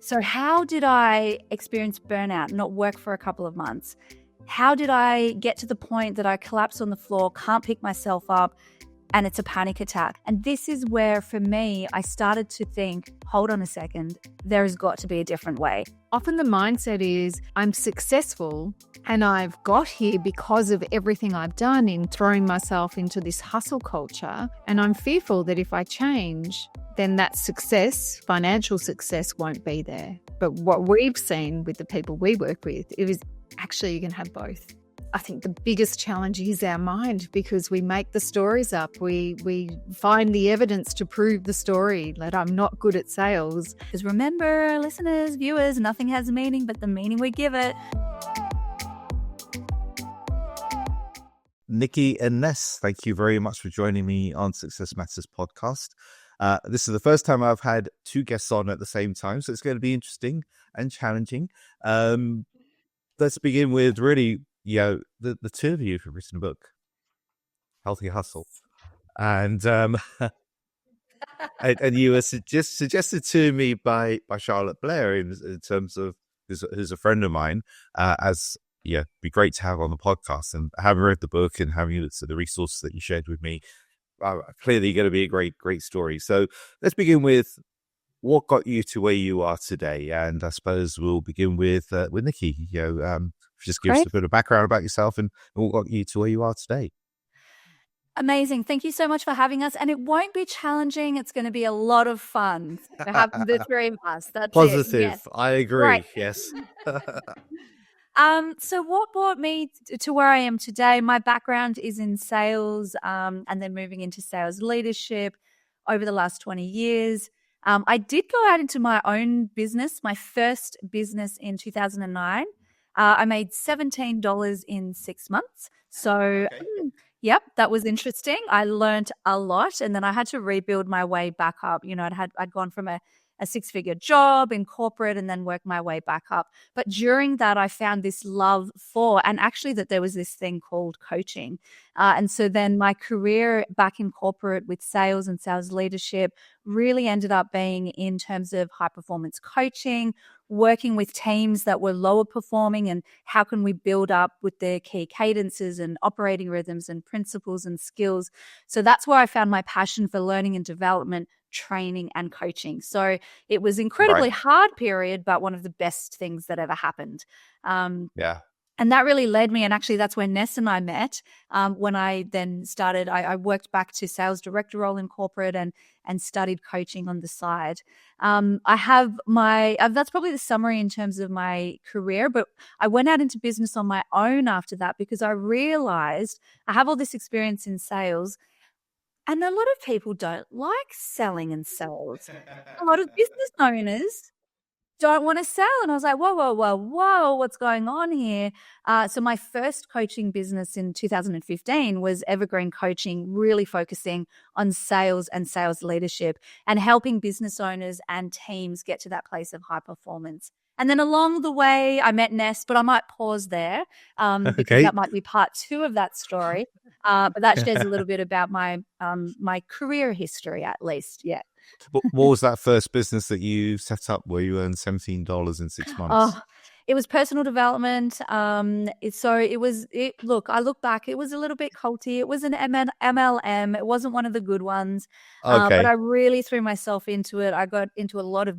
So how did I experience burnout, not work for a couple of months? How did I get to the point that I collapse on the floor, can't pick myself up, and it's a panic attack? And this is where, for me, I started to think, hold on a second, there has got to be a different way. Often the mindset is, I'm successful and I've got here because of everything I've done in throwing myself into this hustle culture. And I'm fearful that if I change, then that success, financial success, won't be there. But what we've seen with the people we work with is actually you can have both. I think the biggest challenge is our mind, because we make the stories up. We find the evidence to prove the story that I'm not good at sales. Because remember, listeners, viewers, nothing has meaning but the meaning we give it. Nicky and Ness, thank you very much for joining me on Success Matters podcast. This is the first time I've had two guests on at the same time, so it's going to be interesting and challenging. Let's begin with really, the two of you have written a book, Healthy Hustle, and and you were suggested to me by Charlotte Blair in terms of who's a friend of mine, be great to have on the podcast. And having read the book and having looked at the resources that you shared with me, clearly going to be a great story. So let's begin with what got you to where you are today, and I suppose we'll begin with Nicky. Just give us a bit of background about yourself and what got you to where you are today. Amazing. Thank you so much for having us. And it won't be challenging. It's going to be a lot of fun to have the three of us. That's positive. It. Yes. I agree. Right. Yes. So what brought me to where I am today? My background is in sales, and then moving into sales leadership over the last 20 years. I did go out into my own business, my first business in 2009. I made $17 in 6 months. So, Yep, that was interesting. I learned a lot, and then I had to rebuild my way back up. I'd gone from a six-figure job in corporate and then worked my way back up. But during that, I found this love for, and actually that there was this thing called coaching. And so then my career back in corporate with sales and sales leadership really ended up being in terms of high performance coaching, working with teams that were lower performing, and how can we build up with their key cadences and operating rhythms and principles and skills. So that's where I found my passion for learning and development, training and coaching. So it was incredibly hard period, but one of the best things that ever happened. And that really led me, and actually that's where Ness and I met. When I then started, I worked back to sales director role in corporate and studied coaching on the side. I have that's probably the summary in terms of my career, but I went out into business on my own after that because I realized I have all this experience in sales, and a lot of people don't like selling and sales. A lot of business owners don't want to sell. And I was like, whoa, what's going on here? So my first coaching business in 2015 was Evergreen Coaching, really focusing on sales and sales leadership and helping business owners and teams get to that place of high performance. And then along the way, I met Ness, but I might pause there because that might be part 2 of that story. But that shares a little bit about my career history, at least. Yeah. What was that first business that you set up where you earned $17 in 6 months? It was personal development. Look, I look back, it was a little bit culty. It was an MLM. It wasn't one of the good ones. But I really threw myself into it. I got into a lot of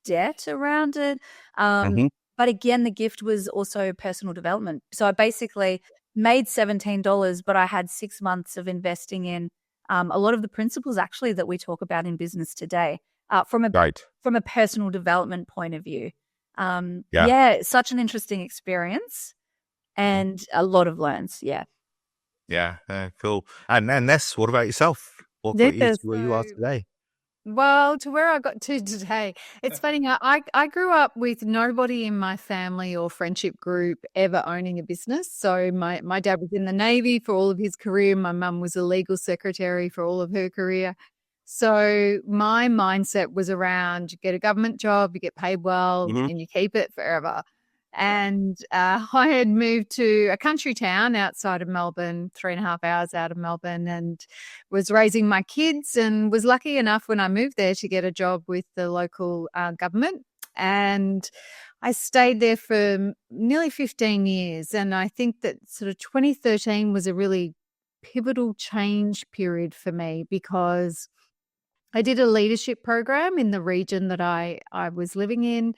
debt around it. But again, the gift was also personal development. So I basically made $17, but I had 6 months of investing in a lot of the principles actually that we talk about in business today from a personal development point of view. Such an interesting experience and a lot of learns. Cool. And Ness, what about yourself? What got you to where you are today? Well, to where I got to today, it's funny. I grew up with nobody in my family or friendship group ever owning a business. So my dad was in the Navy for all of his career. My mum was a legal secretary for all of her career. So my mindset was around, you get a government job, you get paid well, and you keep it forever. And I had moved to a country town outside of Melbourne, 3.5 hours out of Melbourne, and was raising my kids, and was lucky enough when I moved there to get a job with the local government And I stayed there for nearly 15 years. And I think that sort of 2013 was a really pivotal change period for me, because I did a leadership program in the region that I was living in.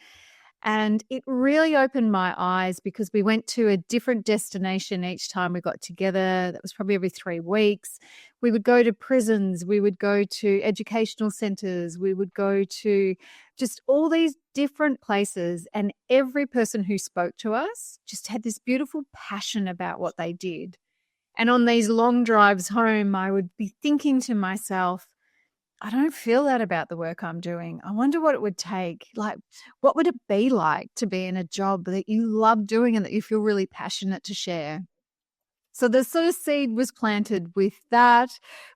And it really opened my eyes, because we went to a different destination each time we got together. That was probably every 3 weeks. We would go to prisons, we would go to educational centers, we would go to just all these different places. And every person who spoke to us just had this beautiful passion about what they did. And on these long drives home, I would be thinking to myself, I don't feel that about the work I'm doing. I wonder what it would take. Like, what would it be like to be in a job that you love doing and that you feel really passionate to share? So the sort of seed was planted with that,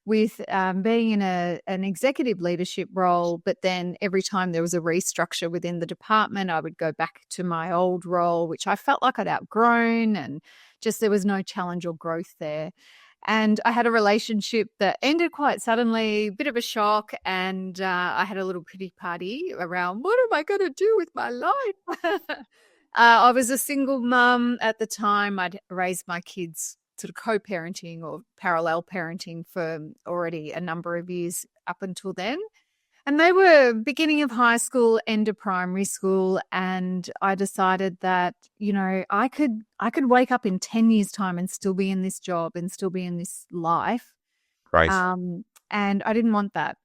with being in an executive leadership role. But then every time there was a restructure within the department, I would go back to my old role, which I felt like I'd outgrown, and just there was no challenge or growth there. And I had a relationship that ended quite suddenly, a bit of a shock. And I had a little pity party around, what am I going to do with my life? I was a single mum at the time. I'd raised my kids sort of co-parenting or parallel parenting for already a number of years up until then. And they were beginning of high school, end of primary school. And I decided that, I could wake up in 10 years' time and still be in this job and still be in this life. Right. And I didn't want that.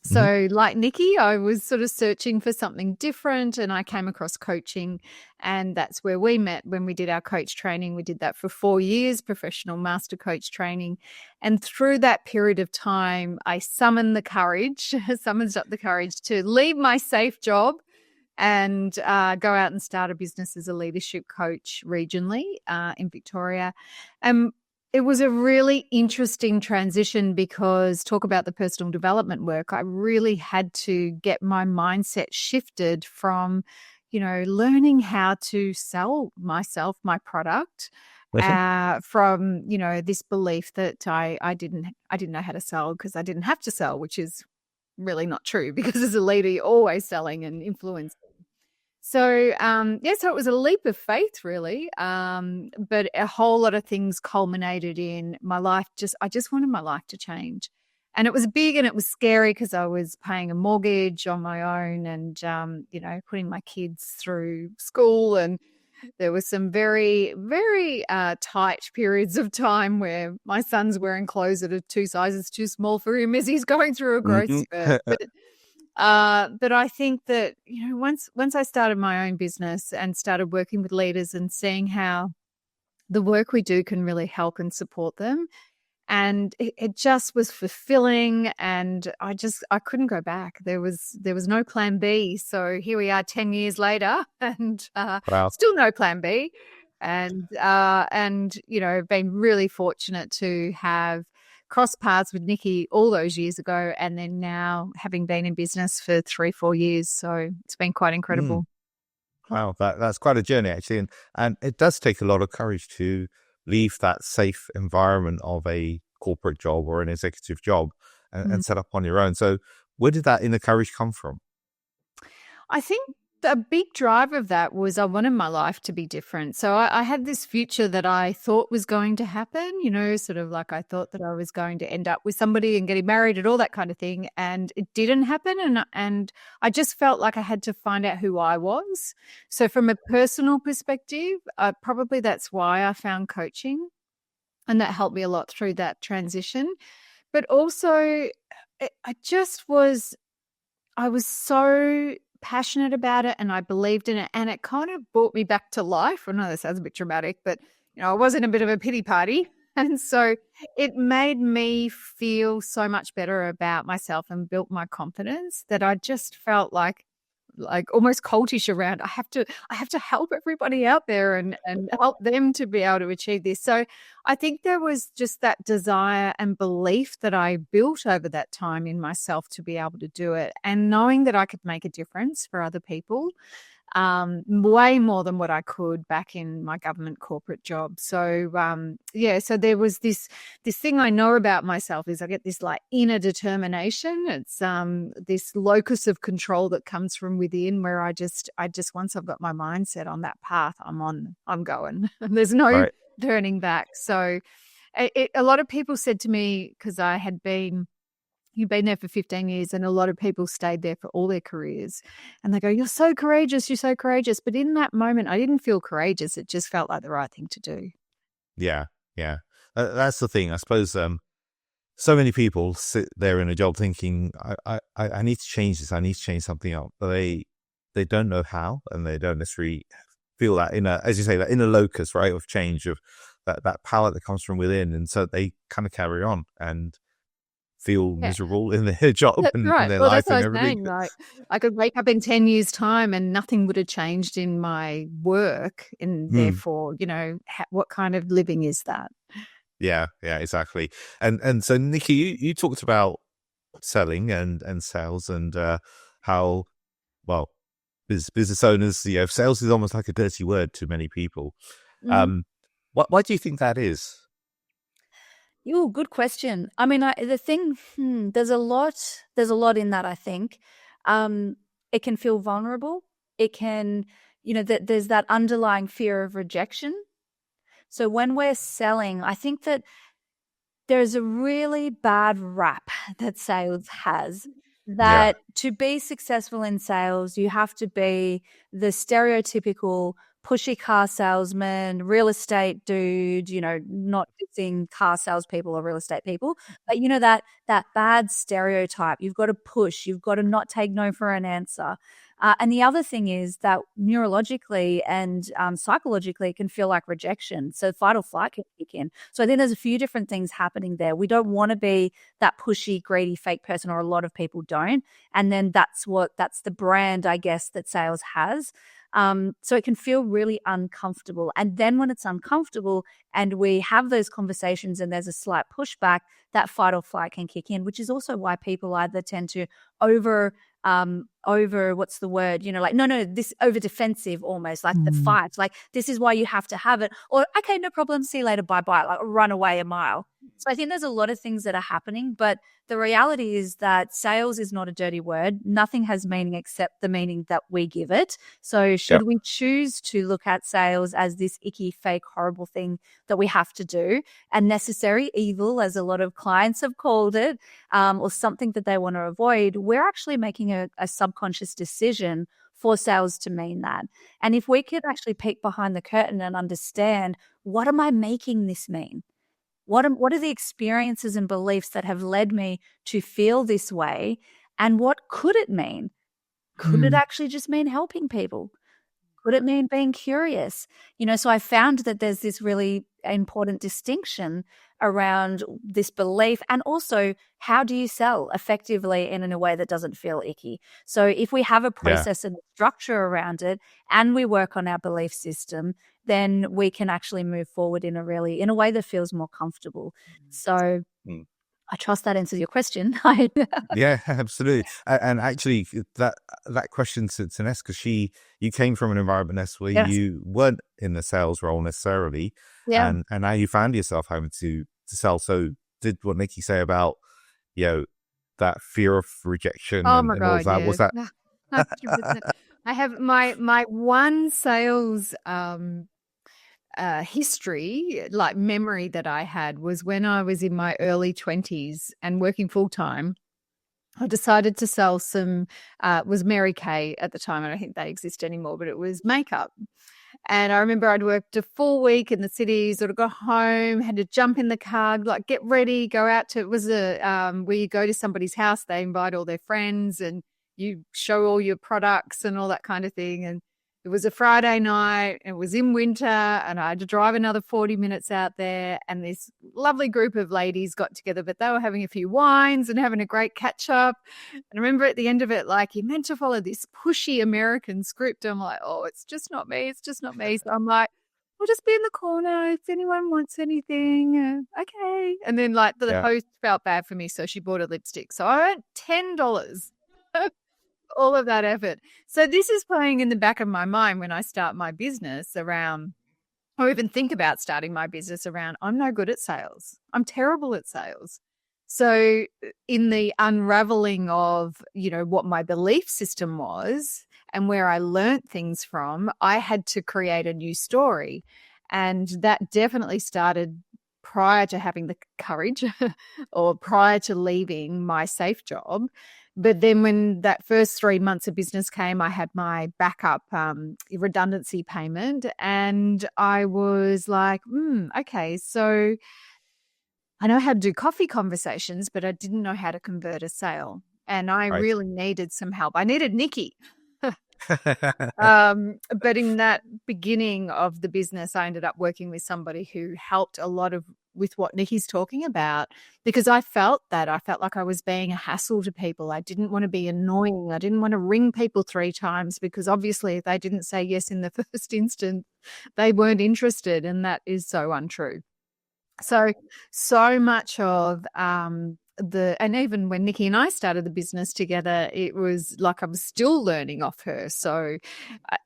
Mm-hmm. So like Nicky, I was sort of searching for something different, and I came across coaching, and that's where we met when we did our coach training. We did that for 4 years, professional master coach training. And through that period of time, I summoned up the courage to leave my safe job and go out and start a business as a leadership coach regionally in Victoria. It was a really interesting transition, because talk about the personal development work. I really had to get my mindset shifted from, learning how to sell myself, my product, from, this belief that I didn't know how to sell because I didn't have to sell, which is really not true, because as a leader, you're always selling and influencing. So, so it was a leap of faith, really. But a whole lot of things culminated in my life. I just wanted my life to change. And it was big and it was scary, because I was paying a mortgage on my own and, putting my kids through school. And there were some very, very tight periods of time where my son's wearing clothes that are 2 sizes too small for him as he's going through a growth spurt. But I think that, once I started my own business and started working with leaders and seeing how the work we do can really help and support them, and it just was fulfilling, and I couldn't go back. There was no plan B. So here we are 10 years later, and Wow. still no plan B. And been really fortunate to have crossed paths with Nicky all those years ago, and then now having been in business for 3-4 years. So it's been quite incredible. Wow, that's quite a journey, actually. And it does take a lot of courage to leave that safe environment of a corporate job or an executive job and set up on your own. So where did that inner courage come from? I think a big drive of that was I wanted my life to be different. So I had this future that I thought was going to happen, sort of like I thought that I was going to end up with somebody and getting married and all that kind of thing. And it didn't happen. And I just felt like I had to find out who I was. So from a personal perspective, probably that's why I found coaching. And that helped me a lot through that transition. But also, I was so passionate about it, and I believed in it, and it kind of brought me back to life. I know that sounds a bit dramatic, but I was in a bit of a pity party, and so it made me feel so much better about myself and built my confidence that I just felt like almost cultish around. I have to help everybody out there and help them to be able to achieve this. So I think there was just that desire and belief that I built over that time in myself to be able to do it, and knowing that I could make a difference for other people. way more than what I could back in my government corporate job. So, so there was this thing I know about myself is I get this like inner determination. It's this locus of control that comes from within where I just once I've got my mindset on that path, I'm going. There's no turning back. So a lot of people said to me, because you've been there for 15 years and a lot of people stayed there for all their careers, and they go, you're so courageous. But in that moment, I didn't feel courageous. It just felt like the right thing to do. Yeah. That's the thing. I suppose so many people sit there in a job thinking, I need to change this. I need to change something else. But they don't know how, and they don't necessarily feel that as you say, that inner locus, right, of change, of that power that comes from within. And so they kind of carry on and feel miserable in their job and their life and everything. Like, I could wake up in 10 years' time and nothing would have changed in my work. And therefore, what kind of living is that? Yeah, exactly. And so, Nicky, you talked about selling and sales and how, well, business owners, sales is almost like a dirty word to many people. Why do you think that is? Oh, good question. I mean, there's a lot in that, I think. It can feel vulnerable. It can, there's that underlying fear of rejection. So when we're selling, I think that there's a really bad rap that sales has, that to be successful in sales, you have to be the stereotypical pushy car salesman, real estate dude, not dissing car salespeople or real estate people, but that bad stereotype. You've got to push. You've got to not take no for an answer. And the other thing is that neurologically and psychologically, it can feel like rejection. So fight or flight can kick in. So I think there's a few different things happening there. We don't want to be that pushy, greedy, fake person, or a lot of people don't. And then that's the brand, I guess, that sales has. So it can feel really uncomfortable. And then when it's uncomfortable and we have those conversations and there's a slight pushback, that fight or flight can kick in, which is also why people either tend to over what's the word, like, no, this over defensive, almost like the fight, like this is why you have to have it, or okay, no problem, see you later, bye-bye, like run away a mile. So I think there's a lot of things that are happening, but the reality is that sales is not a dirty word. Nothing has meaning except the meaning that we give it. So should we choose to look at sales as this icky, fake, horrible thing that we have to do, and necessary evil, as a lot of clients have called it, or something that they want to avoid, we're actually making a subconscious decision for sales to mean that. And if we could actually peek behind the curtain and understand, what am I making this mean? What are the experiences and beliefs that have led me to feel this way? And what could it mean? Could it actually just mean helping people? Could it mean being curious? So I found that there's this really important distinction around this belief, and also how do you sell effectively and in a way that doesn't feel icky. So if we have a process and structure around it and we work on our belief system, then we can actually move forward in a way that feels more comfortable. So I trust that answers your question. Yeah, absolutely. And actually, that question to Ness, because you came from an environment, Ness, where you weren't in the sales role necessarily, and now you found yourself having to sell. So, did what Nicky say about that fear of rejection and all of that? Was that? 100%. I have my one sales history, like memory that I had, was when I was in my early 20s and working full time. I decided to sell some, was Mary Kay at the time. I don't think they exist anymore, but it was makeup. And I remember I'd worked a full week in the city, sort of got home, had to jump in the car, like get ready, go out to, it was where you go to somebody's house, they invite all their friends and you show all your products and all that kind of thing. And it was a Friday night, it was in winter, and I had to drive another 40 minutes out there, and this lovely group of ladies got together, but they were having a few wines and having a great catch up. And I remember at the end of it, like, you're meant to follow this pushy American script. I'm like, oh, it's just not me. It's just not me. So I'm like, I'll just be in the corner if anyone wants anything. Okay. And then like the host felt bad for me, so she bought a lipstick. So I earned $10 all of that effort. So this is playing in the back of my mind when I start my business around, or even think about starting my business around, I'm no good at sales. I'm terrible at sales. So in the unraveling of, what my belief system was and where I learnt things from, I had to create a new story. And that definitely started prior to having the courage or prior to leaving my safe job. But then when that first 3 months of business came, I had my backup redundancy payment, and I was like, okay, so I know how to do coffee conversations, but I didn't know how to convert a sale. And I Right. really needed some help. I needed Nicky. But in that beginning of the business, I ended up working with somebody who helped a lot with what Nicky's talking about, because I felt like I was being a hassle to people. I didn't want to be annoying. I didn't want to ring people 3 times, because obviously if they didn't say yes in the first instance, they weren't interested. And that is so untrue. So much of and even when Nicky and I started the business together, it was like I was still learning off her. So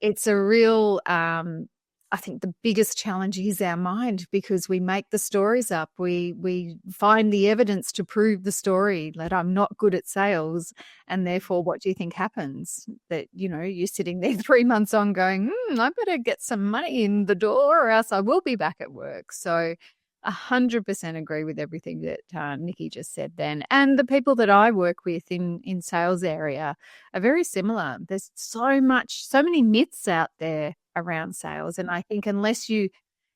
it's a real, I think the biggest challenge is our mind, because we make the stories up. We find the evidence to prove the story that I'm not good at sales. And therefore, what do you think happens? That, you're sitting there 3 months on going, I better get some money in the door or else I will be back at work. So 100% agree with everything that Nicky just said then. And the people that I work with in sales area are very similar. There's so many myths out there around sales. And I think unless you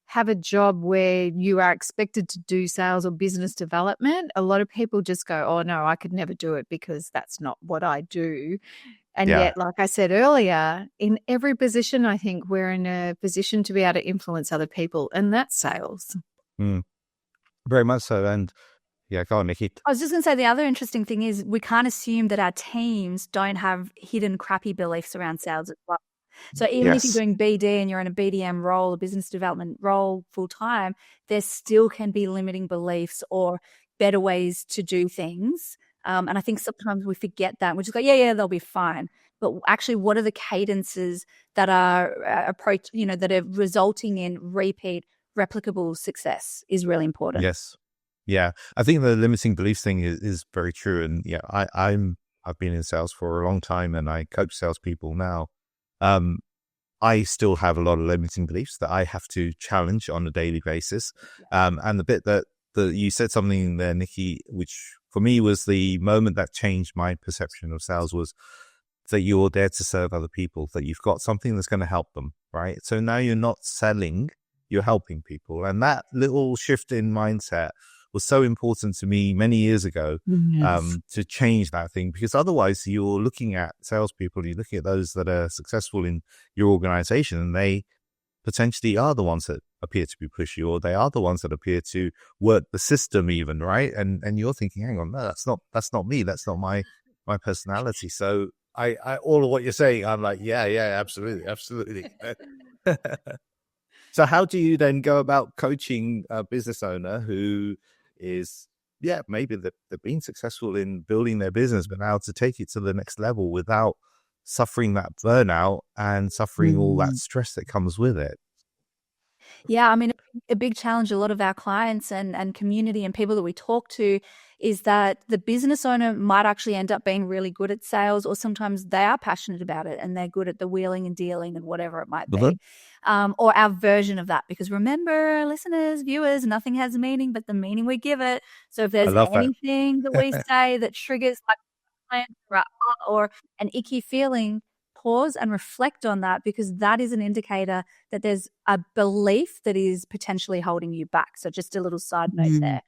have a job where you are expected to do sales or business development, a lot of people just go, oh no, I could never do it because that's not what I do. And yet, like I said earlier, in every position, I think we're in a position to be able to influence other people, and that's sales. Very much so. And go on, Nicky. I was just going to say, the other interesting thing is we can't assume that our teams don't have hidden crappy beliefs around sales as well. So even if you're doing BD and you're in a BDM role, a business development role full time, there still can be limiting beliefs or better ways to do things. And I think sometimes we forget that. We just go, yeah, they'll be fine. But actually, what are the cadences that are that are resulting in repeat, replicable success is really important. Yes. Yeah. I think the limiting beliefs thing is very true. And I've been in sales for a long time, and I coach salespeople now. I still have a lot of limiting beliefs that I have to challenge on a daily basis. And the bit that you said something there, Nicky, which for me was the moment that changed my perception of sales, was that you're there to serve other people, that you've got something that's going to help them, right? So now you're not selling, you're helping people. And that little shift in mindset was so important to me many years ago, to change that thing, because otherwise you're looking at salespeople, you're looking at those that are successful in your organization, and they potentially are the ones that appear to be pushy, or they are the ones that appear to work the system even, right? And you're thinking, hang on, no, that's not me. That's not my personality. So I all of what you're saying, I'm like, yeah, absolutely. So how do you then go about coaching a business owner who is, maybe they've been successful in building their business, but now to take it to the next level without suffering that burnout and suffering all that stress that comes with it? Yeah, I mean, a big challenge a lot of our clients and community and people that we talk to is that the business owner might actually end up being really good at sales, or sometimes they are passionate about it and they're good at the wheeling and dealing and whatever it might be, or our version of that. Because remember, listeners, viewers, nothing has meaning but the meaning we give it. So if there's anything that we say that triggers like or an icky feeling, pause and reflect on that, because that is an indicator that there's a belief that is potentially holding you back. So just a little side note there.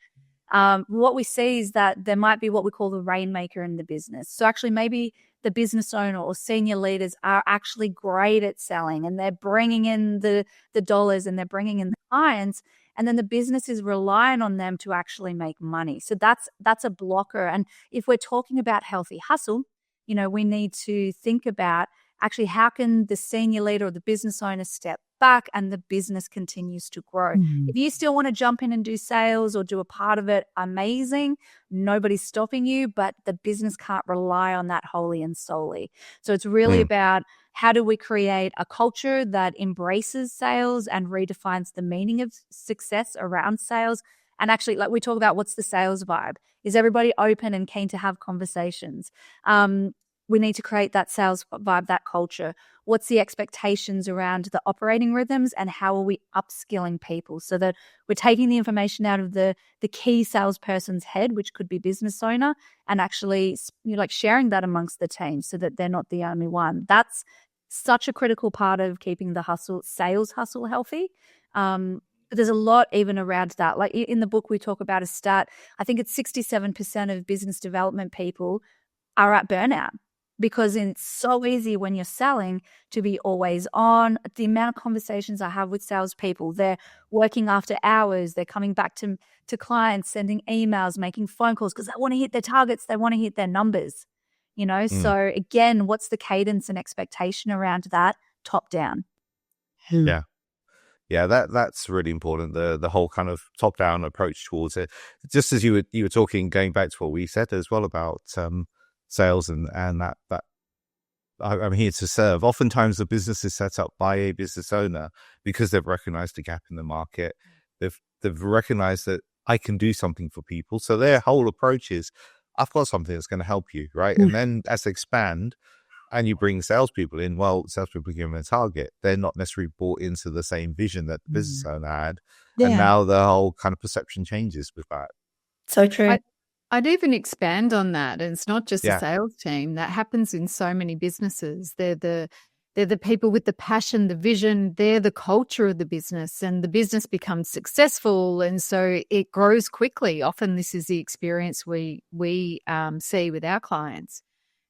What we see is that there might be what we call the rainmaker in the business. So actually maybe the business owner or senior leaders are actually great at selling, and they're bringing in the dollars and they're bringing in the clients, and then the business is relying on them to actually make money. So that's a blocker. And if we're talking about healthy hustle, we need to think about actually how can the senior leader or the business owner step back and the business continues to grow. If you still want to jump in and do sales or do a part of it, amazing. Nobody's stopping you, but the business can't rely on that wholly and solely. So it's really about how do we create a culture that embraces sales and redefines the meaning of success around sales. And actually, like we talk about, what's the sales vibe? Is everybody open and keen to have conversations? We need to create that sales vibe, that culture. What's the expectations around the operating rhythms, and how are we upskilling people so that we're taking the information out of the key salesperson's head, which could be business owner, and actually like sharing that amongst the team so that they're not the only one. That's such a critical part of keeping the sales hustle healthy. But there's a lot even around that. Like in the book, we talk about a stat. I think it's 67% of business development people are at burnout, because it's so easy when you're selling to be always on. The amount of conversations I have with salespeople, they're working after hours, they're coming back to clients, sending emails, making phone calls because they want to hit their targets, they want to hit their numbers, So again, what's the cadence and expectation around that? Top down. Yeah. Yeah, that's really important. The whole kind of top down approach towards it. Just as you were talking, going back to what we said as well about sales and that I'm here to serve. Oftentimes, the business is set up by a business owner because they've recognized a gap in the market. They've recognized that I can do something for people. So their whole approach is, I've got something that's going to help you, right? And then as they expand, and you bring salespeople in, well, salespeople give them a target. They're not necessarily bought into the same vision that the business owner had. Yeah. And now the whole kind of perception changes with that. So true. I'd even expand on that. And it's not just a sales team. That happens in so many businesses. They're the people with the passion, the vision. They're the culture of the business, and the business becomes successful. And so it grows quickly. Often this is the experience we see with our clients.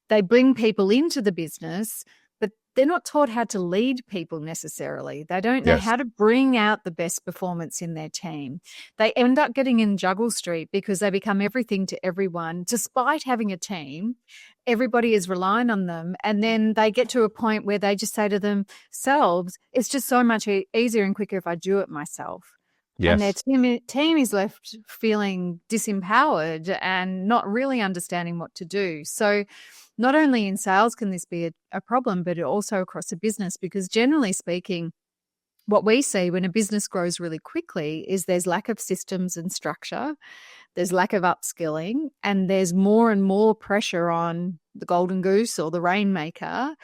They bring people into the business, but they're not taught how to lead people necessarily. They don't know how to bring out the best performance in their team. They end up getting in juggle street because they become everything to everyone. Despite having a team, everybody is relying on them. And then they get to a point where they just say to themselves, it's just so much easier and quicker if I do it myself. Yes. And their team is left feeling disempowered and not really understanding what to do. So not only in sales can this be a problem, but also across a business, because generally speaking, what we see when a business grows really quickly is there's lack of systems and structure, there's lack of upskilling, and there's more and more pressure on the golden goose or the rainmaker.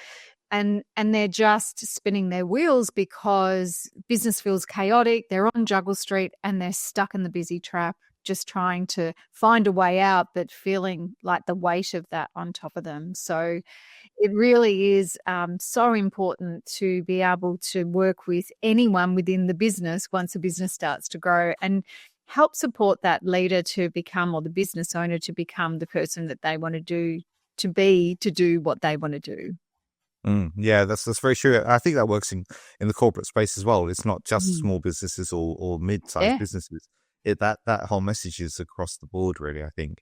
And they're just spinning their wheels because business feels chaotic. They're on juggle street and they're stuck in the busy trap, just trying to find a way out, but feeling like the weight of that on top of them. So it really is so important to be able to work with anyone within the business once a business starts to grow, and help support that leader to become, or the business owner to become, the person that they want to do what they want to do. Yeah, that's very true. I think that works in the corporate space as well. It's not just small businesses or mid-sized businesses. That whole message is across the board, really, I think.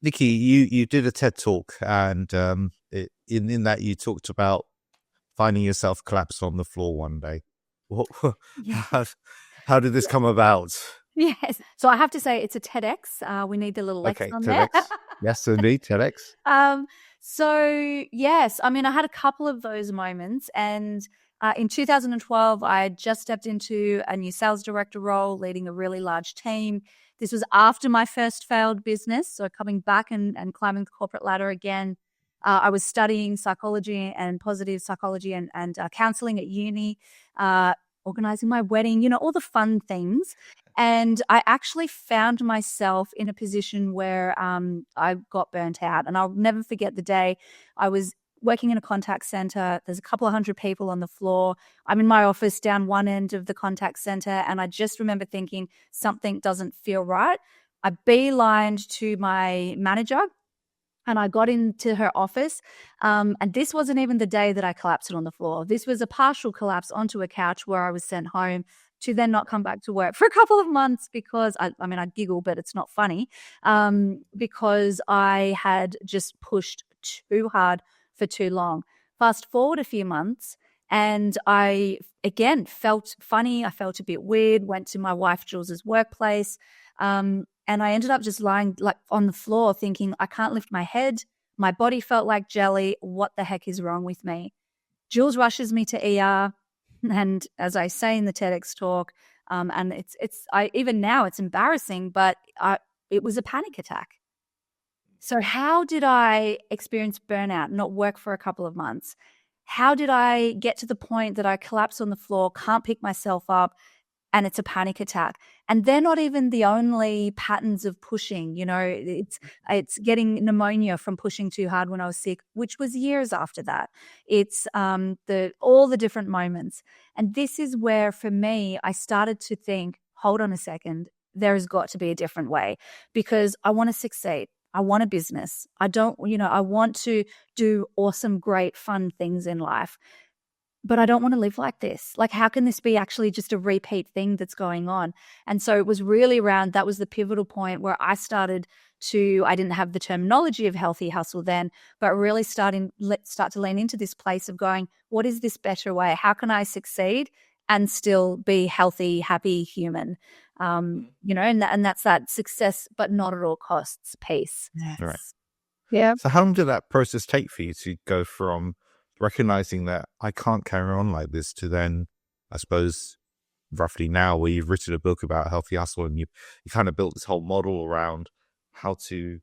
Nicky, you did a TED Talk, and in that you talked about finding yourself collapsed on the floor one day. How did this come about? Yes. So I have to say it's a TEDx. We need the little X on TEDx. there. Yes, indeed, TEDx. So yes, I mean, I had a couple of those moments, and in 2012, I had just stepped into a new sales director role, leading a really large team. This was after my first failed business, so coming back and climbing the corporate ladder again. I was studying psychology and positive psychology and counseling at uni, organizing my wedding, all the fun things. And I actually found myself in a position where I got burnt out. And I'll never forget the day I was working in a contact center. There's a couple of hundred people on the floor. I'm in my office down one end of the contact center. And I just remember thinking something doesn't feel right. I beelined to my manager and I got into her office. And this wasn't even the day that I collapsed on the floor. This was a partial collapse onto a couch where I was sent home to then not come back to work for a couple of months because, I giggle, but it's not funny, because I had just pushed too hard for too long. Fast forward a few months, And I, again, felt funny. I felt a bit weird, went to my wife Jules's workplace. And I ended up just lying like on the floor thinking, I can't lift my head. My body felt like jelly. What the heck is wrong with me? Jules rushes me to ER. And as I say in the TEDx talk, and even now it's embarrassing, but it was a panic attack. So how did I experience burnout, not work for a couple of months? How did I get to the point that I collapse on the floor, can't pick myself up, and it's a panic attack? And they're not even the only patterns of pushing. It's getting pneumonia from pushing too hard when I was sick, which was years after that. It's all the different moments. And this is where, for me, I started to think, hold on a second, there's got to be a different way, because I want to succeed. I want a business. I want to do awesome, great, fun things in life, but I don't want to live like this. Like, how can this be actually just a repeat thing that's going on? And so it was really that was the pivotal point where I didn't have the terminology of healthy hustle then, but really start to lean into this place of going, what is this better way? How can I succeed and still be healthy, happy human? And that's that success, but not at all costs piece. Yes. Right. Yeah. So how long did that process take for you to go from recognizing that I can't carry on like this to then, I suppose, roughly now where you've written a book about healthy hustle and you kind of built this whole model around how to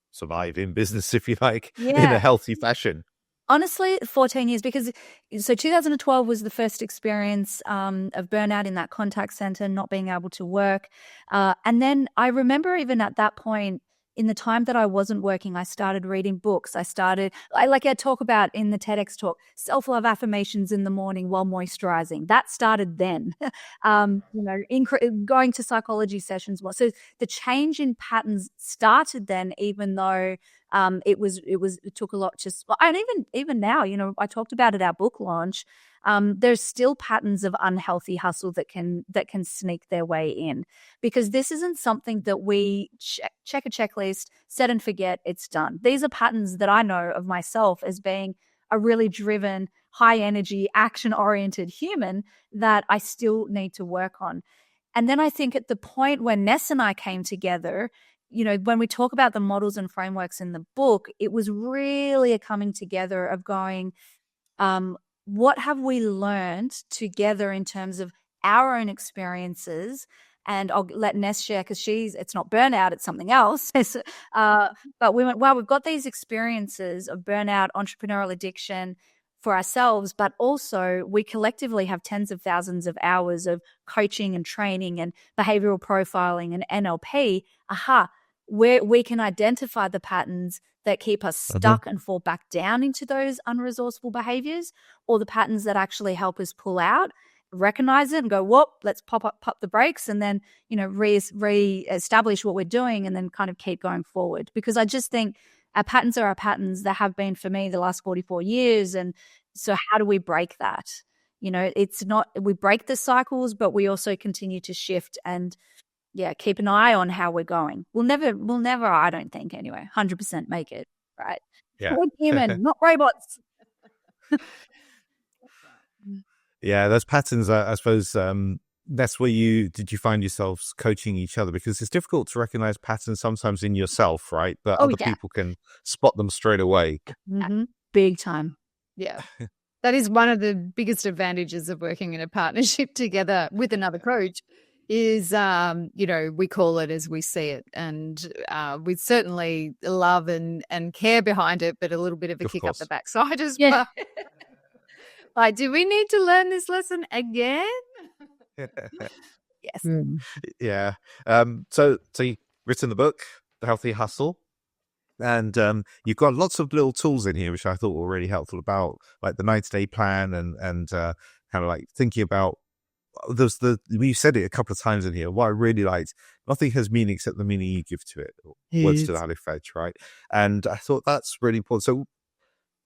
survive in business, if you like, in a healthy fashion? Honestly, 14 years, because 2012 was the first experience of burnout in that contact center, not being able to work. And then I remember even at that point, in the time that I wasn't working, I started reading books. I talk about in the TEDx talk, self-love affirmations in the morning while moisturizing. That started then. Going to psychology sessions. So the change in patterns started then, even though it took a lot and even now, I talked about at our book launch, there's still patterns of unhealthy hustle that can sneak their way in, because this isn't something that we check a checklist, set and forget, it's done. These are patterns that I know of myself as being a really driven, high energy, action oriented human that I still need to work on. And then I think at the point when Ness and I came together, when we talk about the models and frameworks in the book, it was really a coming together of going, what have we learned together in terms of our own experiences? And I'll let Ness share, because it's not burnout, it's something else. But we went, wow, we've got these experiences of burnout, entrepreneurial addiction for ourselves, but also we collectively have tens of thousands of hours of coaching and training and behavioral profiling and NLP. Where we can identify the patterns that keep us stuck and fall back down into those unresourceful behaviors, or the patterns that actually help us pull out, recognize it and go, whoop, let's pop the brakes, and then, re-establish what we're doing, and then kind of keep going forward. Because I just think our patterns are our patterns that have been for me the last 44 years. And so how do we break that? It's not, we break the cycles, but we also continue to shift and keep an eye on how we're going. We'll never, I don't think anyway, 100% make it, right? Yeah. We're human, not robots. Yeah, those patterns, I suppose, that's where did you find yourselves coaching each other? Because it's difficult to recognize patterns sometimes in yourself, right? But other people can spot them straight away. Mm-hmm. Big time. Yeah. That is one of the biggest advantages of working in a partnership together with another coach is, we call it as we see it. And we certainly love and care behind it, but a little bit of a kick up the backside as well. Like, do we need to learn this lesson again? Yes. Yeah. So you've written the book, The Healthy Hustle, and you've got lots of little tools in here, which I thought were really helpful, about like the 90-day plan and kind of like thinking about, you said it a couple of times in here. What I really liked, nothing has meaning except the meaning you give to it. Words to that effect, right? And I thought that's really important. So,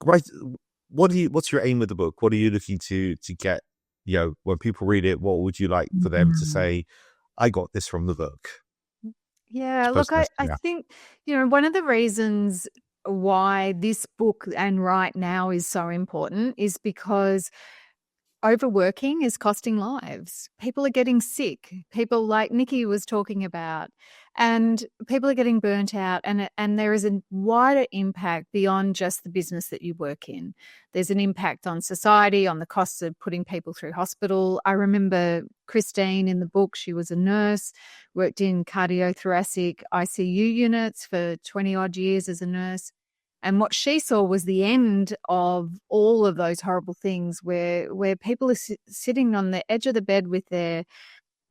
right, what's your aim with the book? What are you looking to get? When people read it, what would you like for them to say? I got this from the book. Yeah, look, I think one of the reasons why this book and right now is so important is because overworking is costing lives. People are getting sick. People like Nicky was talking about, and people are getting burnt out. And there is a wider impact beyond just the business that you work in. There's an impact on society, on the costs of putting people through hospital. I remember Christine in the book. She was a nurse, worked in cardiothoracic ICU units for 20 odd years as a nurse. And what she saw was the end of all of those horrible things where people are sitting on the edge of the bed with their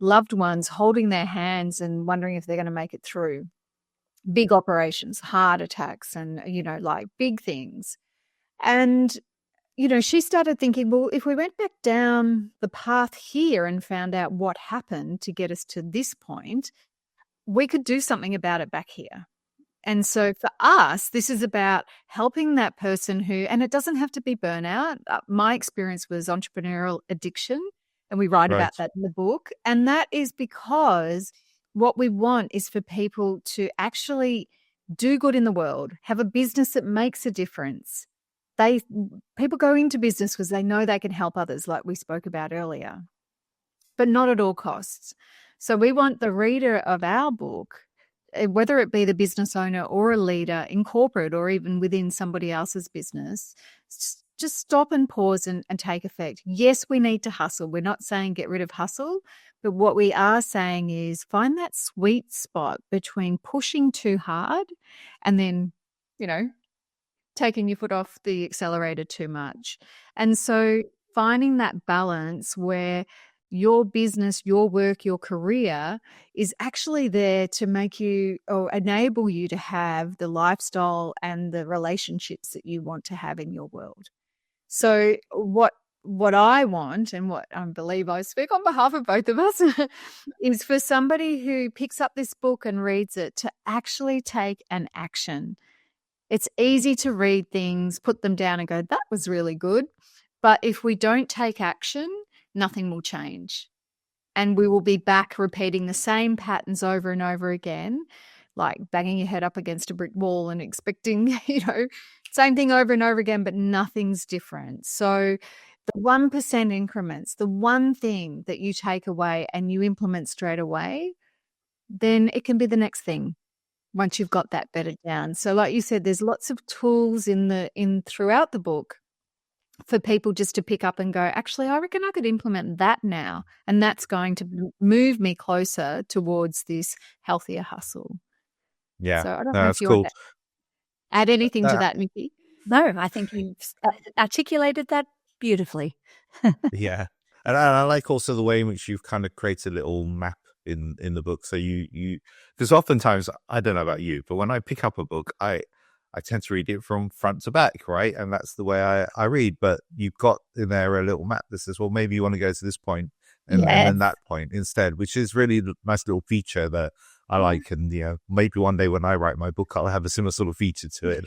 loved ones, holding their hands and wondering if they're going to make it through. Big operations, heart attacks and, like big things. And, she started thinking, well, if we went back down the path here and found out what happened to get us to this point, we could do something about it back here. And so for us, this is about helping that person and it doesn't have to be burnout. My experience was entrepreneurial addiction, and we write about that in the book. And that is because what we want is for people to do good in the world, have a business that makes a difference. People go into business because they know they can help others, like we spoke about earlier, but not at all costs. So we want the reader of our book, whether it be the business owner or a leader in corporate or even within somebody else's business, just stop and pause and take effect. Yes, we need to hustle. We're not saying get rid of hustle, but what we are saying is find that sweet spot between pushing too hard and then, taking your foot off the accelerator too much. And so finding that balance where your business, your work, your career is actually there to make you or enable you to have the lifestyle and the relationships that you want to have in your world. So what I want, and what I believe I speak on behalf of both of us, is for somebody who picks up this book and reads it to actually take an action. It's easy to read things, put them down and go, that was really good. But if we don't take action, nothing will change. And we will be back repeating the same patterns over and over again, like banging your head up against a brick wall and expecting, same thing over and over again, but nothing's different. So the 1% increments, the one thing that you take away and you implement straight away, then it can be the next thing once you've got that bedded down. So like you said, there's lots of tools throughout the book for people just to pick up and go, actually, I reckon I could implement that now. And that's going to move me closer towards this healthier hustle. Yeah. So I don't know if you want to add anything to that, Nicky. No, I think you've articulated that beautifully. Yeah. And I like also the way in which you've kind of created a little map in the book. So you because oftentimes, I don't know about you, but when I pick up a book, I tend to read it from front to back, right? And that's the way I read. But you've got in there a little map that says, well, maybe you want to go to this point and then that point instead, which is really a nice little feature that I like. And, maybe one day when I write my book, I'll have a similar sort of feature to it.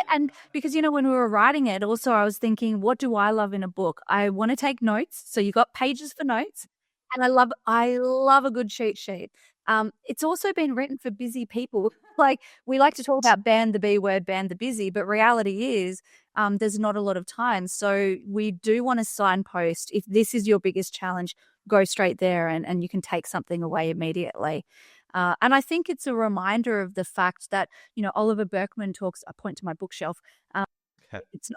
And because, when we were writing it, also I was thinking, what do I love in a book? I want to take notes. So you got pages for notes. And I love a good cheat sheet. It's also been written for busy people. Like we like to talk about ban the B word, ban the busy, but reality is there's not a lot of time. So we do want to signpost. If this is your biggest challenge, go straight there and you can take something away immediately. And I think it's a reminder of the fact that, Oliver Burkeman talks, I point to my bookshelf.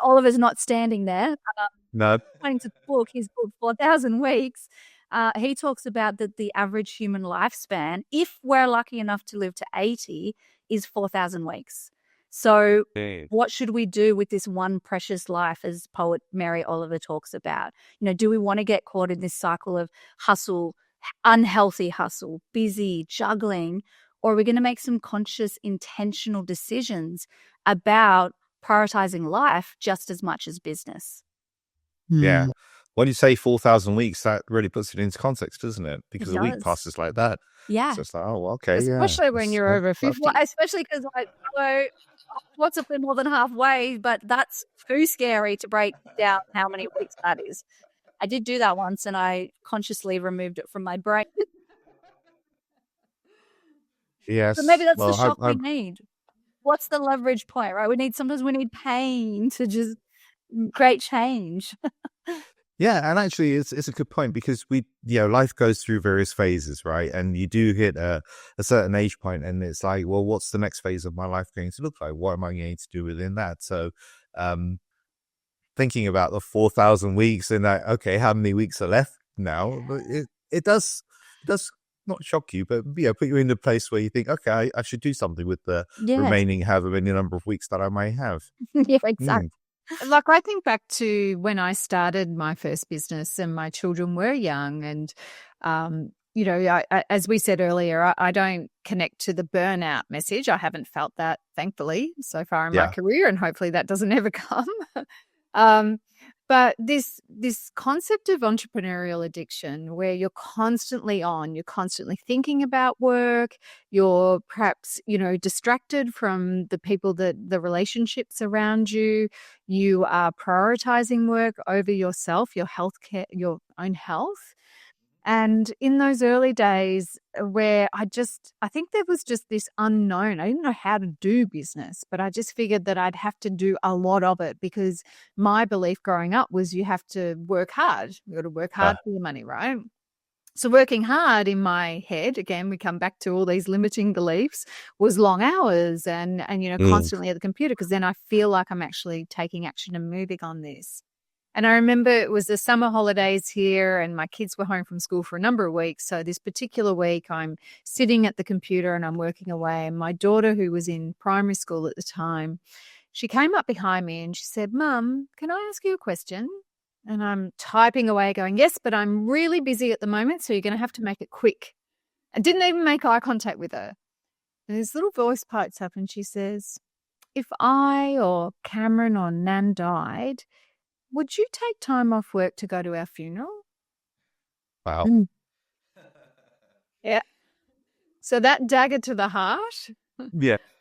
Oliver's not standing there. No. Pointing to his book, 4,000 Weeks. He talks about that the average human lifespan, if we're lucky enough to live to 80, is 4,000 weeks. So what should we do with this one precious life, as poet Mary Oliver talks about? Do we want to get caught in this cycle of hustle, unhealthy hustle, busy, juggling, or are we going to make some conscious, intentional decisions about prioritizing life just as much as business? Yeah. When you say 4,000 weeks, that really puts it into contest, doesn't it? Because a week passes like that. Yeah. So it's like, oh, okay. Especially when you're over 50. Well, especially because what's up more than halfway, but that's too scary to break down how many weeks that is. I did do that once and I consciously removed it from my brain. Yes. So maybe that's the shock we need. what's the leverage point, right? Sometimes we need pain to just create change. Yeah, and actually, it's a good point because life goes through various phases, right? And you do hit a certain age point, and it's like, well, what's the next phase of my life going to look like? What am I going to do within that? So, thinking about the 4,000 weeks and that, okay, how many weeks are left now? But it does not shock you, but put you in a place where you think, okay, I should do something with the remaining however many number of weeks that I may have. Yeah, exactly. Like, I think back to when I started my first business and my children were young, and as we said earlier, I don't connect to the burnout message. I haven't felt that, thankfully, so far in my career, and hopefully that doesn't ever come. But this concept of entrepreneurial addiction, where you're constantly thinking about work, you're perhaps, distracted from the people, the relationships around you, you are prioritizing work over yourself, your healthcare, your own health. And in those early days where I think there was just this unknown. I didn't know how to do business, but I just figured that I'd have to do a lot of it because my belief growing up was you have to work hard. You got to work hard for your money, right? So working hard in my head, again, we come back to all these limiting beliefs, was long hours and constantly at the computer, because then I feel like I'm actually taking action and moving on this. And I remember it was the summer holidays here and my kids were home from school for a number of weeks. So this particular week, I'm sitting at the computer and I'm working away. And my daughter, who was in primary school at the time, she came up behind me and she said, "Mum, can I ask you a question?" And I'm typing away going, "Yes, but I'm really busy at the moment, so you're going to have to make it quick." I didn't even make eye contact with her. And this little voice pipes up and she says, "If I or Cameron or Nan died, would you take time off work to go to our funeral?" Wow. Yeah. So that dagger to the heart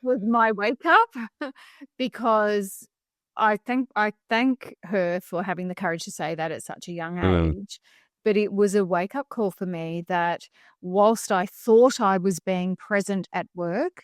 was my wake up, because I thank her for having the courage to say that at such a young age. But it was a wake up call for me that whilst I thought I was being present at work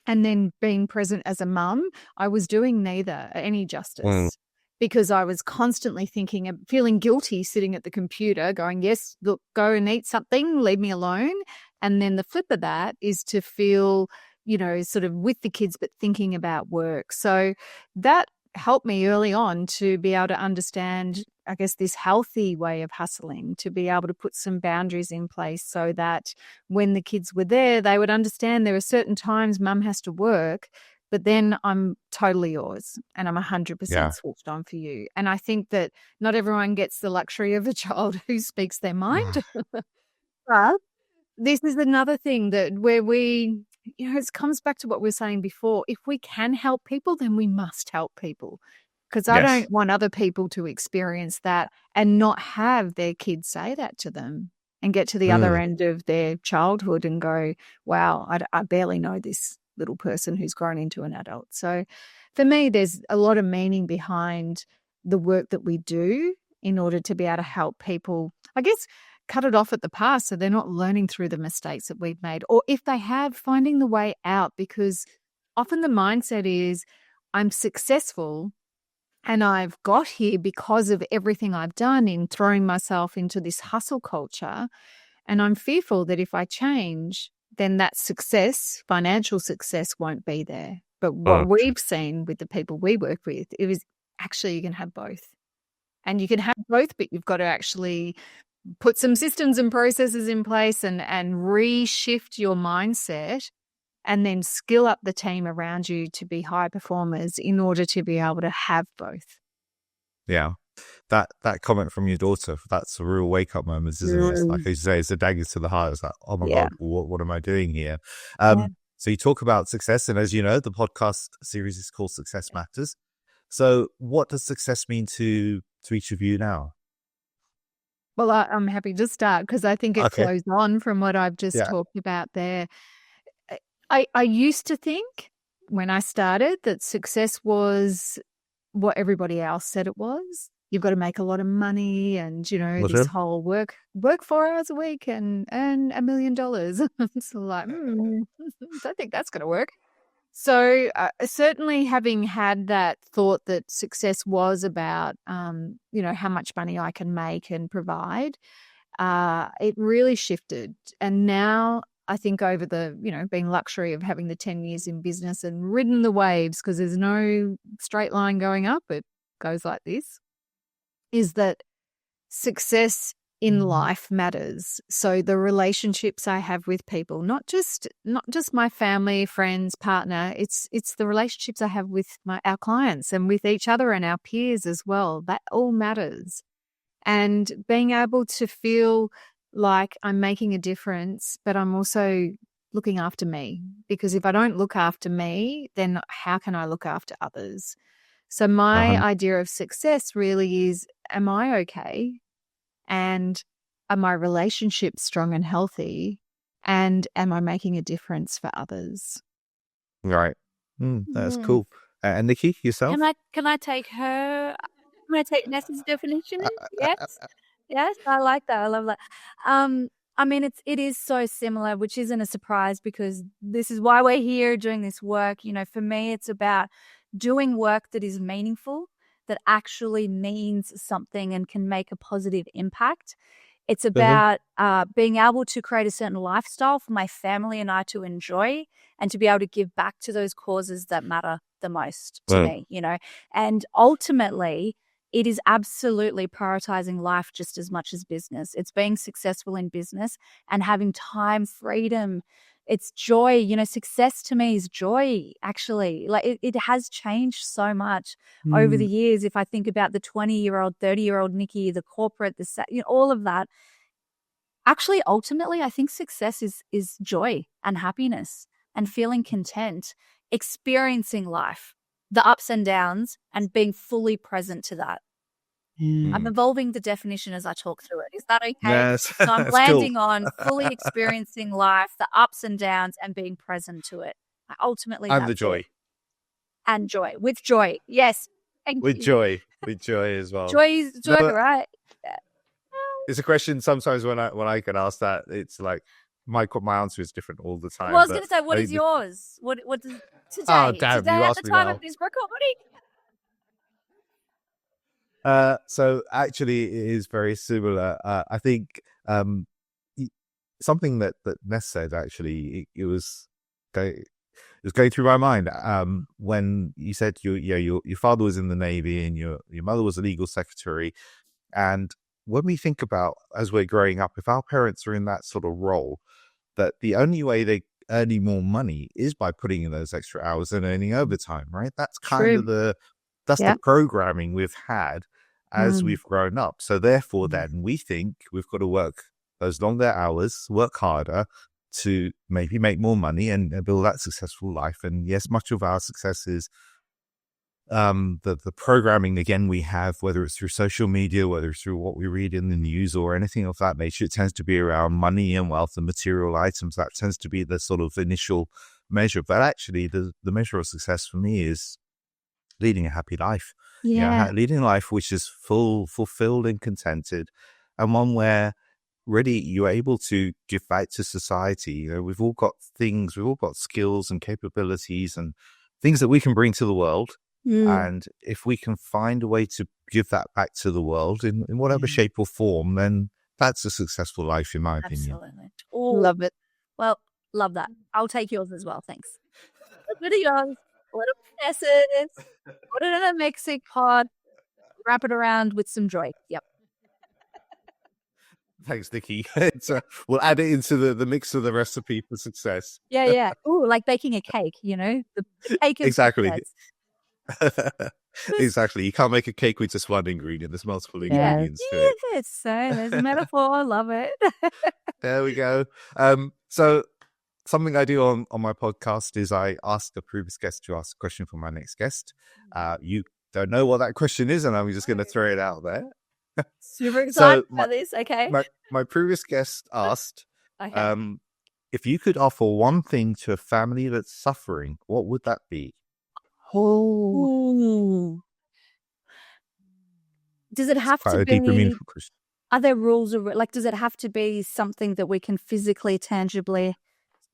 and then being present as a mum, I was doing neither any justice. Because I was constantly thinking and feeling guilty sitting at the computer going, "Yes, look, go and eat something, leave me alone." And then the flip of that is to feel, sort of with the kids, but thinking about work. So that helped me early on to be able to understand, I guess, this healthy way of hustling, to be able to put some boundaries in place so that when the kids were there, they would understand there are certain times mum has to work, but then I'm totally yours and I'm 100% switched on for you. And I think that not everyone gets the luxury of a child who speaks their mind. But this is another thing that where we, it comes back to what we were saying before. If we can help people, then we must help people. Because I don't want other people to experience that and not have their kids say that to them and get to the other end of their childhood and go, "Wow, I barely know this little person who's grown into an adult." So for me, there's a lot of meaning behind the work that we do in order to be able to help people, I guess, cut it off at the past so they're not learning through the mistakes that we've made. Or if they have, finding the way out, because often the mindset is, I'm successful and I've got here because of everything I've done in throwing myself into this hustle culture. And I'm fearful that if I change, then that success, financial success, won't be there. But what we've seen with the people we work with, it is actually you can have both. And you can have both, but you've got to actually put some systems and processes in place and reshift your mindset and then skill up the team around you to be high performers in order to be able to have both. Yeah. That comment from your daughter, that's a real wake up moment, isn't it? It's like you say, it's a dagger to the heart. It's like, oh my God, what am I doing here? So you talk about success, and as you know, the podcast series is called Success Matters. So what does success mean to each of you now? Well, I'm happy to start because I think it flows on from what I've just talked about there. I used to think when I started that success was what everybody else said it was. You've got to make a lot of money and, this whole work 4 hours a week and earn $1 million. It's like, I don't think that's going to work. So certainly having had that thought that success was about, how much money I can make and provide, it really shifted. And now I think over the, being luxury of having the 10 years in business and ridden the waves, because there's no straight line going up, it goes like this, is that success in life matters. So the relationships I have with people, not just my family, friends, partner, it's the relationships I have with our clients and with each other and our peers as well. That all matters. And being able to feel like I'm making a difference, but I'm also looking after me, because if I don't look after me, then how can I look after others? So my idea of success really is, am I okay? And are my relationships strong and healthy? And am I making a difference for others? Right. That's cool. And Nikki, yourself? Can I take Ness's definition? Yes. Yes, I like that. I love that. I mean, it is so similar, which isn't a surprise, because this is why we're here doing this work. For me, it's about doing work that is meaningful, that actually means something and can make a positive impact. It's about being able to create a certain lifestyle for my family and I to enjoy, and to be able to give back to those causes that matter the most to me, and ultimately it is absolutely prioritizing life just as much as business. It's being successful in business and having time, freedom. It's joy. Success to me is joy, actually. Like it has changed so much over the years. If I think about the 20-year-old, 30-year-old Nikki, the corporate, all of that. Actually, ultimately, I think success is joy and happiness and feeling content, experiencing life, the ups and downs, and being fully present to that. I'm evolving the definition as I talk through it. Is that okay? Yes. So I'm That's landing cool. on fully experiencing life, the ups and downs, and being present to it. Ultimately, And that's the joy. it. And joy. With joy. Yes. Thank With you. joy. With joy as well. Joy is joy, No, right? it's a question sometimes when I get asked that, it's like my answer is different all the time. Well, I was but going to say, what I is think yours? What does Oh, today? damn, Today you at the asked me time now. of this recording? So actually, it is very similar. I think something that Ness said, actually, it was going through my mind when you said your father was in the Navy and your mother was a legal secretary. And when we think about, as we're growing up, if our parents are in that sort of role, that the only way they earning more money is by putting in those extra hours and earning overtime, right? That's kind of the programming we've had as we've grown up. So therefore, then we think we've got to work those longer hours, work harder to maybe make more money and build that successful life. And yes, much of our success is the programming, again, we have, whether it's through social media, whether it's through what we read in the news or anything of that nature, it tends to be around money and wealth and material items. That tends to be the sort of initial measure. But actually, the measure of success for me is leading a happy life. Leading a life which is fulfilled and contented, and one where really you're able to give back to society. We've all got things, we've all got skills and capabilities and things that we can bring to the world. And if we can find a way to give that back to the world in whatever shape or form, then that's a successful life, in my opinion. Absolutely. Love it. Well, love that. I'll take yours as well. Thanks. A bit of yours, a little bit of Ness's, put it in a mixing pot, wrap it around with some joy. Yep. Thanks, Nikki. We'll add it into the mix of the recipe for success. Yeah. Ooh, like baking a cake, the cake of Exactly. success. Exactly. You can't make a cake with just one ingredient. There's multiple ingredients to it. Yes, so there's a metaphor. I love it. There we go. So something I do on my podcast is I ask a previous guest to ask a question for my next guest. You don't know what that question is, and I'm just going to throw it out there. Super excited about this. Okay. My previous guest asked, if you could offer one thing to a family that's suffering, what would that be? Ooh. Does it have to be? Are there rules or like? Does it have to be something that we can physically, tangibly?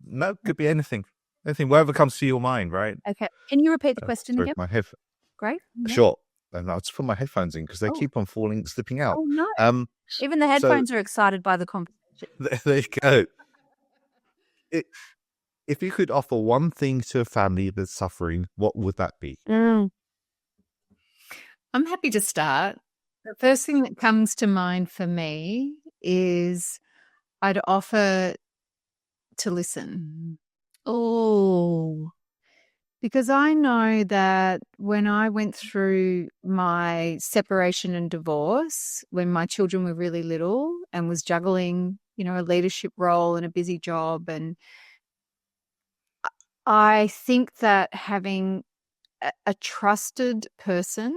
No, could be anything. Anything, whatever comes to your mind, right? Okay. Can you repeat the question Sorry, again? my head. Great. Yeah. Sure. And I'll just put my headphones in because they Oh. keep on slipping out. Oh, no. Even the So headphones are excited by the conversation. there you go. If you could offer one thing to a family that's suffering, what would that be? I'm happy to start. The first thing that comes to mind for me is I'd offer to listen. Oh. Because I know that when I went through my separation and divorce, when my children were really little and was juggling, a leadership role and a busy job, and I think that having a trusted person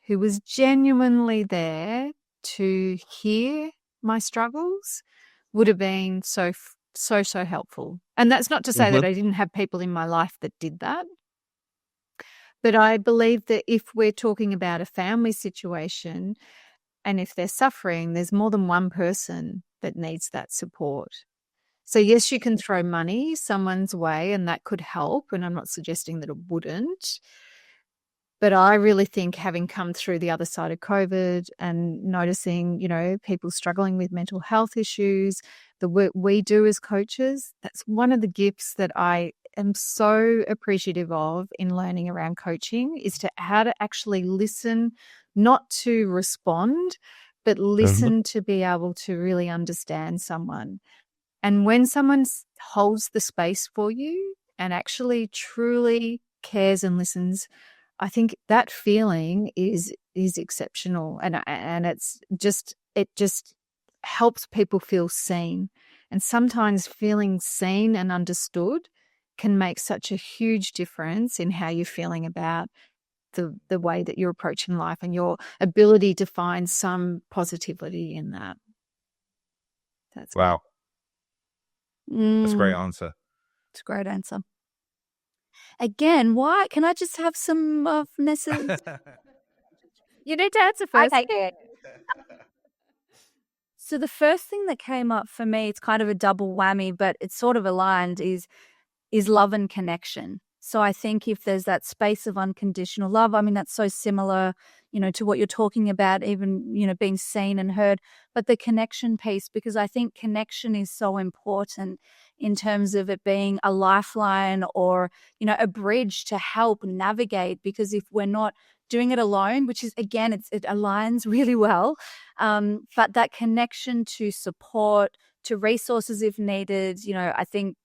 who was genuinely there to hear my struggles would have been so helpful. And that's not to say that I didn't have people in my life that did that. But I believe that if we're talking about a family situation and if they're suffering, there's more than one person that needs that support. So yes, you can throw money someone's way and that could help. And I'm not suggesting that it wouldn't. But I really think having come through the other side of COVID and noticing, people struggling with mental health issues, the work we do as coaches, that's one of the gifts that I am so appreciative of in learning around coaching is to how to actually listen, not to respond, but listen to be able to really understand someone. And when someone holds the space for you and actually truly cares and listens, I think that feeling is exceptional, and it just helps people feel seen. And sometimes feeling seen and understood can make such a huge difference in how you're feeling about the way that you're approaching life and your ability to find some positivity in that. That's wow. That's a great Mm, answer. it's a great answer. Again, why? Can I just have some of Ness's? You need to answer first. Okay. So the first thing that came up for me, it's kind of a double whammy, but it's sort of aligned, is love and connection. So I think if there's that space of unconditional love, I mean, that's so similar, to what you're talking about, even, being seen and heard, but the connection piece, because I think connection is so important in terms of it being a lifeline or, a bridge to help navigate, because if we're not doing it alone, which is, again, it aligns really well, but that connection to support, to resources if needed, I think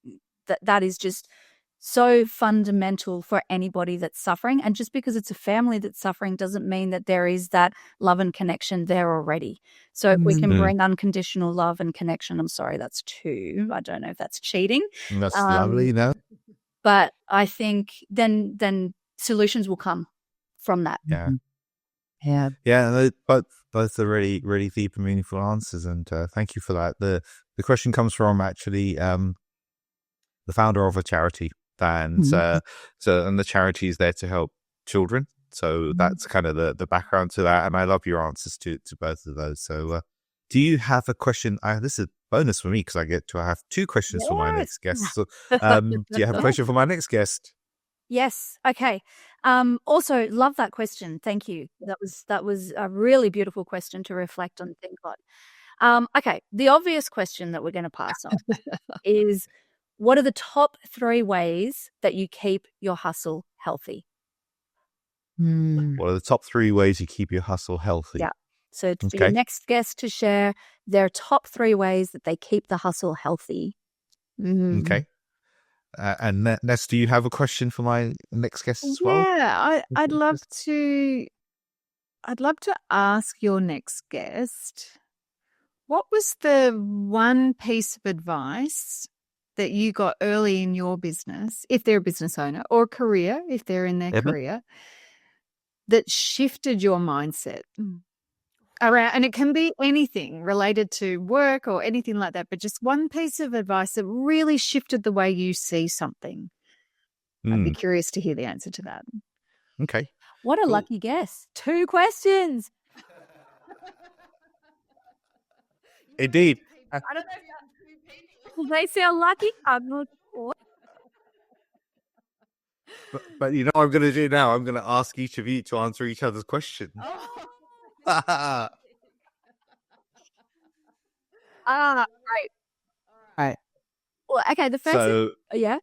that is just so fundamental for anybody that's suffering. And just because it's a family that's suffering doesn't mean that there is that love and connection there already. So if we can bring unconditional love and connection, I'm sorry, that's two. I don't know if that's cheating. That's lovely, no? But I think then solutions will come from that. Yeah. Yeah. Both are really, really deep and meaningful answers, and thank you for that. The question comes from actually the founder of a charity, and so and the charity is there to help children. So that's kind of the background to that, and I love your answers to both of those. So, do you have a question? This is a bonus for me because I get to have two questions for my next guest. So, do you have a question for my next guest? Yes. Okay. Also, love that question. Thank you. That was a really beautiful question to reflect on, think on. Okay. The obvious question that we're going to pass on is, what are the top 3 ways that you keep your hustle healthy? What are the top 3 ways you keep your hustle healthy? Yeah. So for your next guest to share their top 3 ways that they keep the hustle healthy. Okay. And Ness, do you have a question for my next guest as well? Yeah, I'd love to ask your next guest, what was the one piece of advice that you got early in your business, if they're a business owner, or career, if they're in their career, that shifted your mindset around? And it can be anything related to work or anything like that, but just one piece of advice that really shifted the way you see something. I'd be curious to hear the answer to that. Okay. What a lucky guess. 2 questions. Indeed. I don't know if they sound lucky. I'm not sure. But you know what I'm going to do now? I'm going to ask each of you to answer each other's questions. Oh. Great. Right. Well, okay, the first thing, So yeah.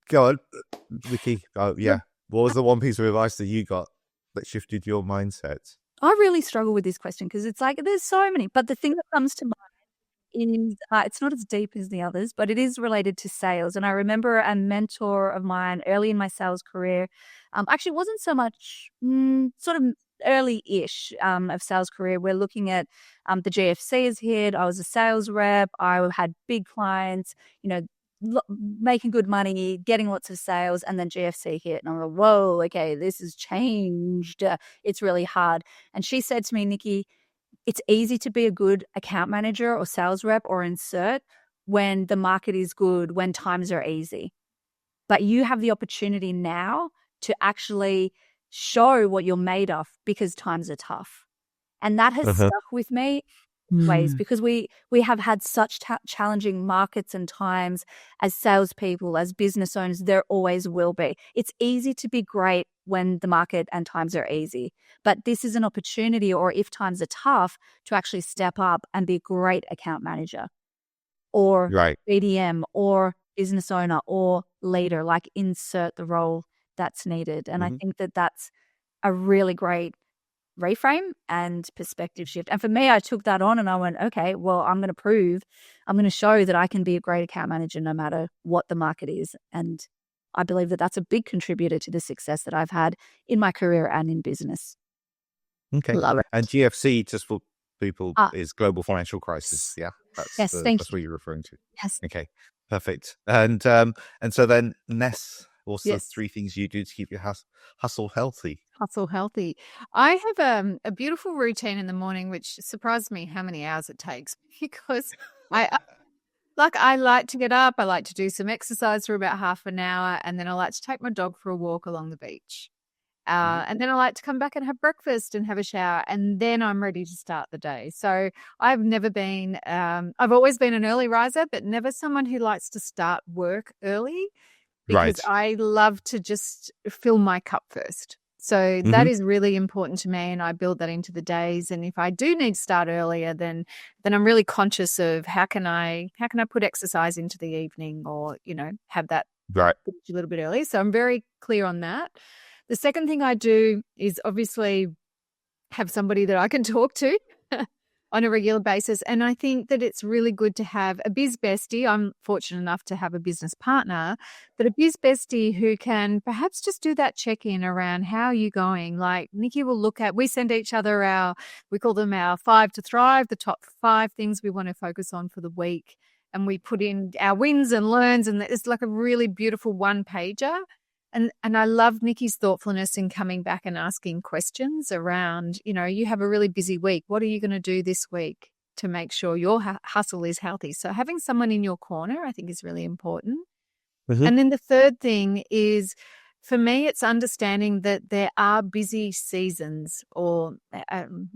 go on, Vicky. Oh, yeah. What was the one piece of advice that you got that shifted your mindset? I really struggle with this question because it's like there's so many, but the thing that comes to mind is it's not as deep as the others, but it is related to sales. And I remember a mentor of mine early in my sales career, actually wasn't so much sort of early-ish of sales career. We're looking at the GFC has hit. I was a sales rep. I had big clients, you know, making good money, getting lots of sales, and then GFC hit. And I'm like, whoa, okay, this has changed. It's really hard. And she said to me, Nikki, it's easy to be a good account manager or sales rep or insert when the market is good, when times are easy. But you have the opportunity now to actually show what you're made of because times are tough. And that has stuck with me ways because we have had such challenging markets and times as salespeople, as business owners. There always will be. It's easy to be great when the market and times are easy, but this is an opportunity, or if times are tough, to actually step up and be a great account manager or Right. BDM or business owner or leader, like insert the role that's needed. And I think that that's a really great reframe and perspective shift. And for me, I took that on and I went, okay, well, I'm going to show that I can be a great account manager no matter what the market is. And I believe that that's a big contributor to the success that I've had in my career and in business. Okay. Love it. And GFC, just for people, is global financial crisis. Yeah. Yes, That's what you're referring to. Yes. Okay. Perfect. And so then Ness, what's the Yes. 3 things you do to keep your hustle healthy? Hustle healthy. I have a beautiful routine in the morning, which surprised me how many hours it takes because I like to get up. I like to do some exercise for about half an hour, and then I like to take my dog for a walk along the beach. And then I like to come back and have breakfast and have a shower, and then I'm ready to start the day. So I've never been, I've always been an early riser, but never someone who likes to start work early because I love to just fill my cup first. So that is really important to me, and I build that into the days. And if I do need to start earlier, then I'm really conscious of how can I put exercise into the evening, or have that Right. a little bit early. So I'm very clear on that. The second thing I do is obviously have somebody that I can talk to on a regular basis. And I think that it's really good to have a biz bestie. I'm fortunate enough to have a business partner, but a biz bestie who can perhaps just do that check-in around how are you going? Like Nikki will we send each other we call them our 5 to thrive, the top 5 things we want to focus on for the week. And we put in our wins and learns, and it's like a really beautiful one-pager. And I love Nikki's thoughtfulness in coming back and asking questions around, you have a really busy week. What are you going to do this week to make sure your hustle is healthy? So having someone in your corner, I think, is really important. And then the third thing is, for me, it's understanding that there are busy seasons, or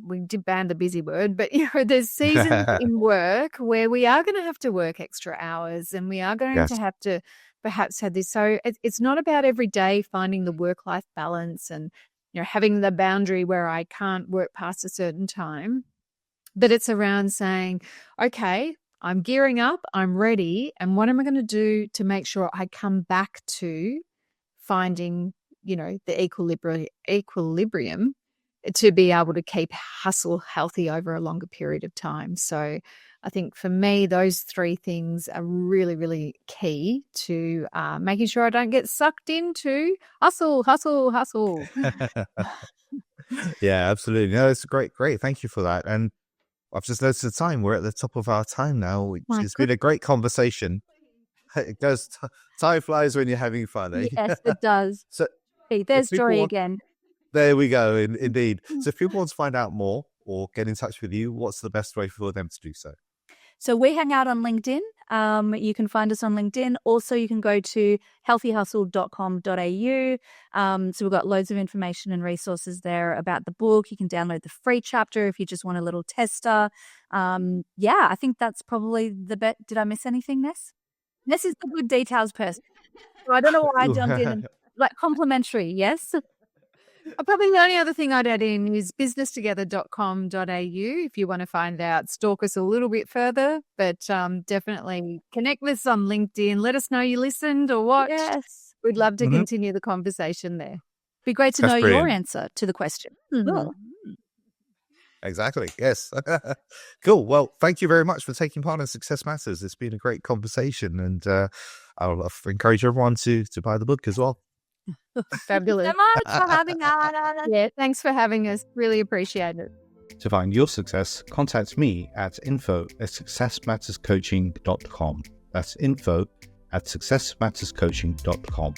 we did ban the busy word, but there's seasons in work where we are going to have to work extra hours, and we are going to have to perhaps have this. So it's not about every day finding the work-life balance and having the boundary where I can't work past a certain time, but it's around saying, okay, I'm gearing up, I'm ready, and what am I going to do to make sure I come back to finding, the equilibrium to be able to keep hustle healthy over a longer period of time. So I think for me, those 3 things are really, really key to making sure I don't get sucked into hustle. Yeah, absolutely. No, it's great. Thank you for that. And I've just noticed the time. We're at the top of our time now, which has been a great conversation. It goes, time flies when you're having fun, eh? Yes, it does. So hey, there's Jory again. There we go, indeed. So if people want to find out more or get in touch with you, what's the best way for them to do so? So we hang out on LinkedIn. You can find us on LinkedIn. Also, you can go to healthyhustle.com.au. So we've got loads of information and resources there about the book. You can download the free chapter if you just want a little tester. I think that's probably the best. Did I miss anything, Ness? Ness is the good details person. So I don't know why I jumped in. like complimentary, yes? Probably the only other thing I'd add in is businesstogether.com.au if you want to find out, stalk us a little bit further, but definitely connect with us on LinkedIn. Let us know you listened or watched. Yes. We'd love to continue the conversation there. Be great to That's know brilliant. your answer to the question. Well, Exactly. Yes. Cool. Well, thank you very much for taking part in Success Matters. It's been a great conversation, and I'll encourage everyone to buy the book as well. Fabulous. so much for having us. Yeah, thanks for having us. Really appreciate it. To find your success, contact me at info@successmatterscoaching.com. That's info@successmatterscoaching.com.